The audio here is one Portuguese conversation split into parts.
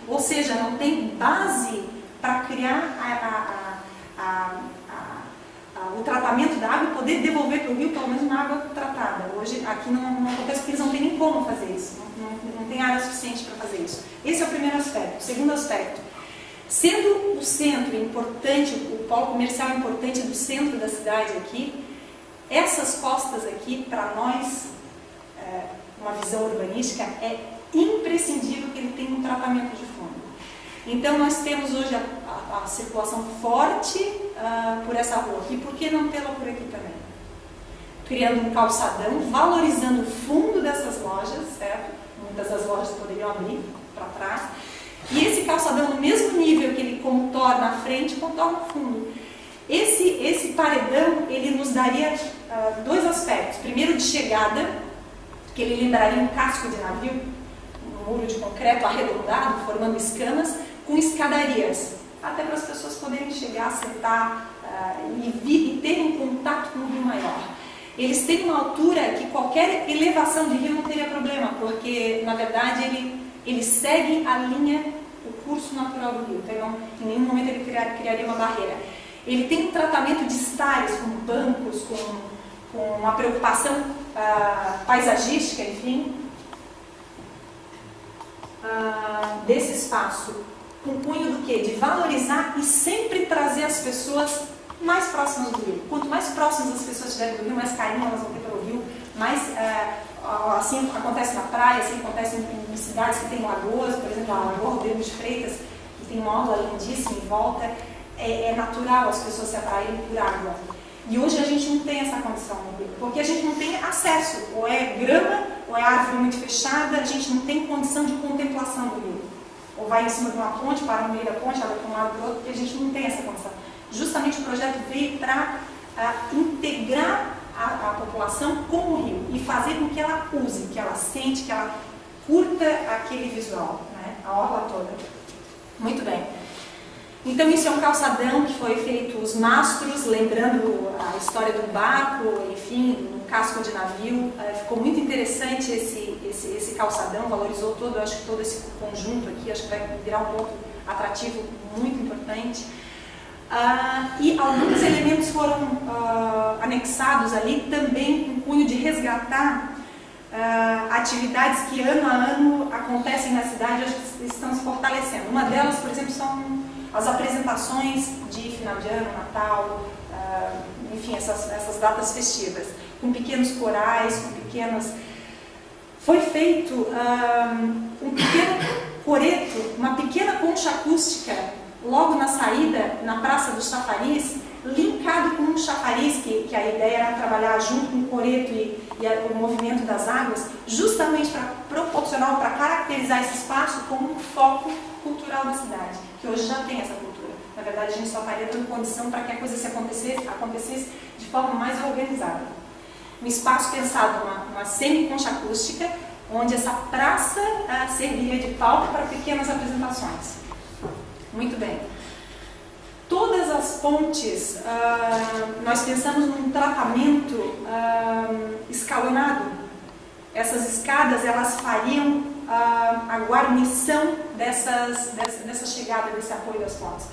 ou seja, não tem base para criar o tratamento da água e poder devolver para o rio, pelo menos uma água tratada. Hoje, aqui não acontece porque eles não têm nem como fazer isso, não tem área suficiente para fazer isso. Esse é o primeiro aspecto. O segundo aspecto, sendo o centro importante, o polo comercial importante do centro da cidade aqui, essas costas aqui, para nós, uma visão urbanística, é imprescindível que ele tenha um tratamento de fundo. Então nós temos hoje a circulação forte por essa rua aqui, por que não tê-la por aqui também? Criando um calçadão, valorizando o fundo dessas lojas, certo? Muitas das lojas poderiam abrir para trás. E esse calçadão, no mesmo nível que ele contorna a frente, contorna o fundo. Esse paredão, ele nos daria dois aspectos. Primeiro, de chegada, que ele lembraria um casco de navio, um muro de concreto arredondado, formando escamas, com escadarias, até para as pessoas poderem chegar, sentar e terem contato com o rio maior. Eles têm uma altura que qualquer elevação de rio não teria problema, porque, na verdade, ele segue a linha, o curso natural do rio. Então, em nenhum momento ele criaria uma barreira. Ele tem um tratamento de estares, com bancos, com uma preocupação paisagística, enfim, desse espaço, com cunho do quê? De valorizar e sempre trazer as pessoas mais próximas do rio. Quanto mais próximas as pessoas estiverem do rio, mais carinho elas vão ter pelo rio, mais, assim acontece na praia, assim acontece em cidades que têm lagoas, por exemplo, a Lagoa Rodrigo de Freitas, que tem uma orla lindíssima em volta, é natural as pessoas se atraírem por água. E hoje a gente não tem essa condição no rio, porque a gente não tem acesso, ou é grama, ou é árvore muito fechada, a gente não tem condição de contemplação do rio. Ou vai em cima de uma ponte, para no meio da ponte, ela vai para um lado para o outro, porque a gente não tem essa condição. Justamente o projeto veio para integrar a população com o rio e fazer com que ela use, que ela sente, que ela curta aquele visual, né? A orla toda. Muito bem. Então isso é um calçadão que foi feito os mastros, lembrando a história do barco, enfim, no casco de navio. Ficou muito interessante esse calçadão, valorizou todo, acho que todo esse conjunto aqui, acho que vai virar um ponto atrativo muito importante. E alguns elementos foram anexados ali também com o cunho de resgatar atividades que ano a ano acontecem na cidade, acho que estão se fortalecendo. Uma delas, por exemplo, são as apresentações de final de ano, Natal, enfim, essas datas festivas, com pequenos corais, com pequenas... Foi feito um pequeno coreto, uma pequena concha acústica, logo na saída, na Praça dos Chafariz, linkado com um chafariz, que a ideia era trabalhar junto com o coreto e o movimento das águas, justamente para proporcionar, para caracterizar esse espaço como um foco cultural da cidade, que hoje já tem essa cultura. Na verdade, a gente só estaria dando condição para que a coisa acontecesse de forma mais organizada. Um espaço pensado numa semi-concha acústica, onde essa praça serviria de palco para pequenas apresentações. Muito bem. Todas as pontes, nós pensamos num tratamento escalonado. Essas escadas, elas fariam a guarnição dessa chegada, desse apoio das pontes.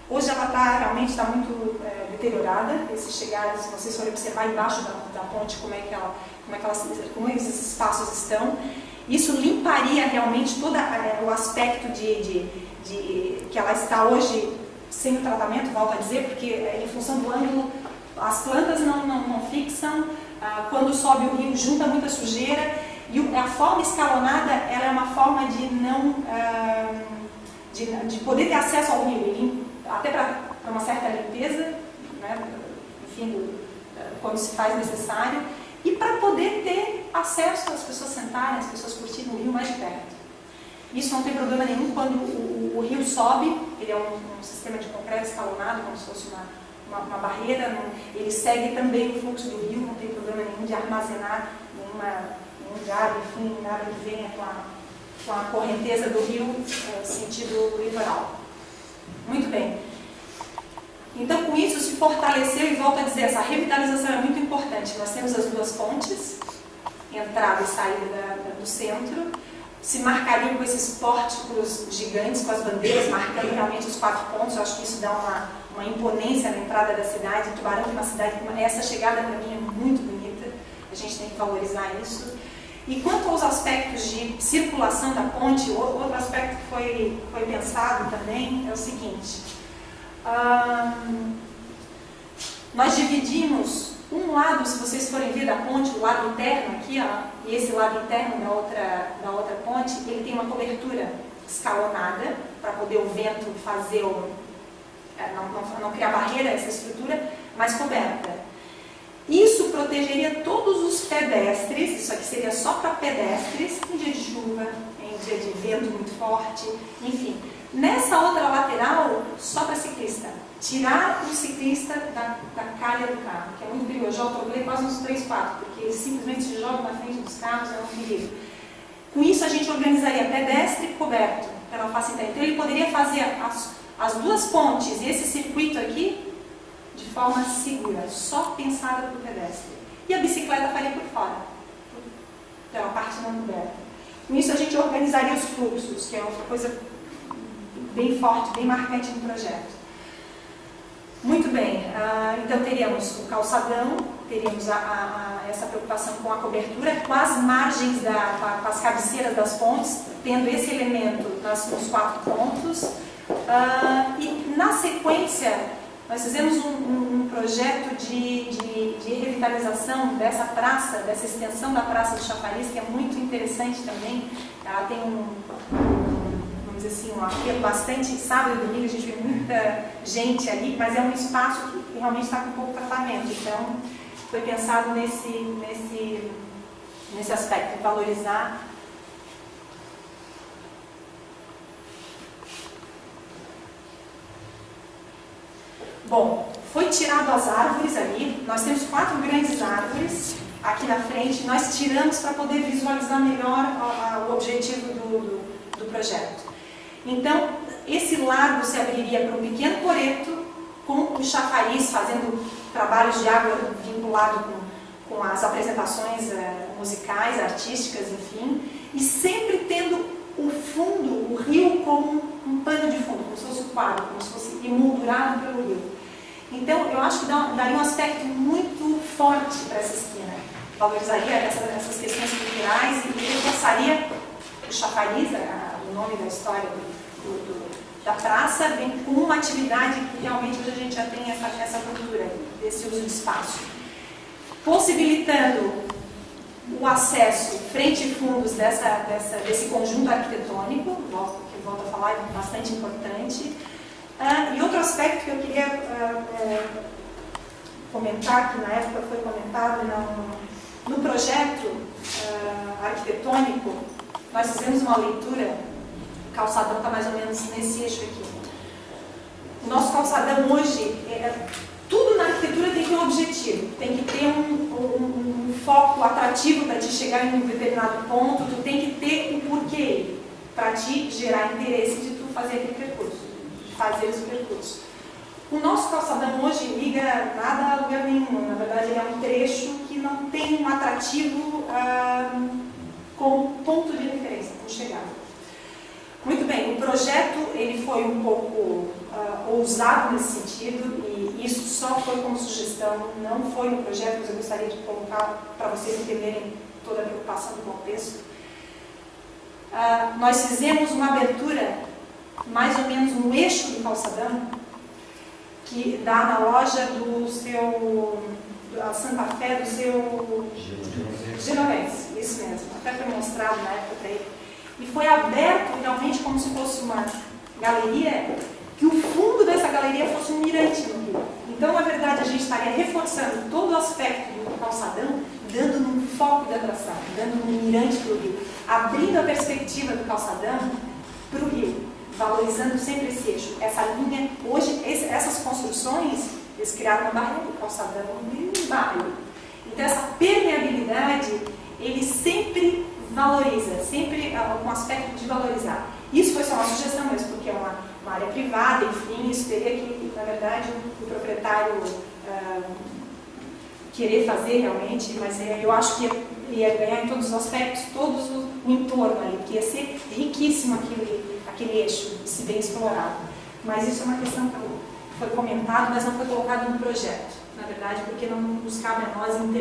Hoje ela realmente está muito deteriorada. Esses chegadas, se vocês forem observar embaixo da ponte como esses espaços estão, isso limparia realmente todo o aspecto de que ela está hoje sem o tratamento, volto a dizer, porque em função do ângulo as plantas não fixam, quando sobe o rio junta muita sujeira, e a forma escalonada ela é uma forma de poder ter acesso ao rio, até para uma certa limpeza, né, enfim, quando se faz necessário, e para poder ter acesso às pessoas sentarem, as pessoas curtirem o rio mais de perto. Isso não tem problema nenhum quando o rio sobe, ele é um sistema de concreto escalonado, como se fosse uma barreira, ele segue também o fluxo do rio, não tem problema nenhum de armazenar em um lugar, enfim, nada que venha com a correnteza do rio, sentido litoral. Muito bem. Então, com isso se fortaleceu, e volto a dizer, essa revitalização é muito importante. Nós temos as duas pontes, entrada e saída do centro. se marcariam com esses pórticos gigantes, com as bandeiras, marcando realmente os 4 pontos. Eu acho que isso dá uma imponência na entrada da cidade. Tubarão é uma cidade que essa chegada para mim é muito bonita, a gente tem que valorizar isso. E quanto aos aspectos de circulação da ponte, outro aspecto que foi pensado também é o seguinte: nós dividimos um lado, se vocês forem ver da ponte, o lado interno aqui, ó, e esse lado interno da outra ponte, ele tem uma cobertura escalonada, para poder o vento fazer, não criar barreira a essa estrutura, mas coberta. Isso protegeria todos os pedestres, isso aqui seria só para pedestres, em dia de chuva, em dia de vento muito forte, enfim. Nessa outra lateral, só para ciclista. Tirar o ciclista da calha do carro, que é muito perigoso. Eu já atropelei quase uns 3, 4, porque eles simplesmente se jogam na frente dos carros, é um perigo. Com isso, a gente organizaria pedestre e coberto, pela facilidade. Então, ele poderia fazer as 2 pontes e esse circuito aqui de forma segura, só pensada para o pedestre. E a bicicleta faria por fora, pela parte não coberta. Com isso, a gente organizaria os fluxos, que é outra coisa bem forte, bem marcante no projeto. Muito bem, então teríamos o calçadão, teríamos essa preocupação com a cobertura, com as margens, com as cabeceiras das pontes, tendo esse elemento nos 4 pontos. E na sequência, nós fizemos um projeto de revitalização dessa praça, dessa extensão da Praça do Chafariz, que é muito interessante também. Ela tem assim, um apelo bastante. Sábado e domingo a gente vê muita gente ali, mas é um espaço que realmente está com pouco tratamento. Então, foi pensado nesse aspecto, valorizar. Bom, foi tirado as árvores ali. Nós temos 4 grandes árvores aqui na frente. Nós tiramos para poder visualizar melhor o objetivo do projeto. Então, esse largo se abriria para um pequeno coreto, com o chafariz fazendo trabalhos de água vinculado com as apresentações musicais, artísticas, enfim, e sempre tendo o fundo, o rio, como um pano de fundo, como se fosse um quadro, como se fosse emoldurado pelo rio. Então, eu acho que daria um aspecto muito forte para essa esquina. Valorizaria essas questões culturais e reforçaria o chafariz, o nome da história da praça, vem com uma atividade que realmente hoje a gente já tem essa cultura desse uso de espaço. Possibilitando o acesso frente e fundos desse conjunto arquitetônico, que eu volto a falar, é bastante importante. E outro aspecto que eu queria comentar, que na época foi comentado no projeto arquitetônico, nós fizemos uma leitura. O calçadão está mais ou menos nesse eixo aqui. O nosso calçadão hoje, tudo na arquitetura tem que ter um objetivo, tem que ter um foco atrativo para te chegar em um determinado ponto, tu tem que ter um porquê para te gerar interesse de tu fazer aquele percurso, de fazer esse percurso. O nosso calçadão hoje liga nada a lugar nenhum, na verdade ele é um trecho que não tem um atrativo como ponto de referência, como chegada. Muito bem, o projeto ele foi um pouco ousado nesse sentido, e isso só foi como sugestão, não foi um projeto, mas eu gostaria de colocar para vocês entenderem toda a preocupação do contexto. Nós fizemos uma abertura mais ou menos no eixo do calçadão, que dá na loja a Santa Fé do seu Genovese, isso mesmo, até foi mostrado na época para ele. E foi aberto realmente como se fosse uma galeria, que o fundo dessa galeria fosse um mirante no rio. Então, na verdade, a gente estaria reforçando todo o aspecto do calçadão, dando um foco de atração, dando um mirante para o rio, abrindo a perspectiva do calçadão para o rio, valorizando sempre esse eixo, essa linha. Hoje, essas construções, eles criaram uma barreira do calçadão, um barrio. Então, essa permeabilidade, ele sempre valoriza, sempre um aspecto de valorizar. Isso foi só uma sugestão mesmo, porque é uma área privada, enfim, isso teria que, na verdade, o proprietário querer fazer realmente, mas eu acho que ia ganhar em todos os aspectos, todos o entorno ali, porque ia ser riquíssimo aquele eixo, se bem explorado. Mas isso é uma questão que foi comentado, mas não foi colocado no projeto, na verdade, porque não nos cabe a nós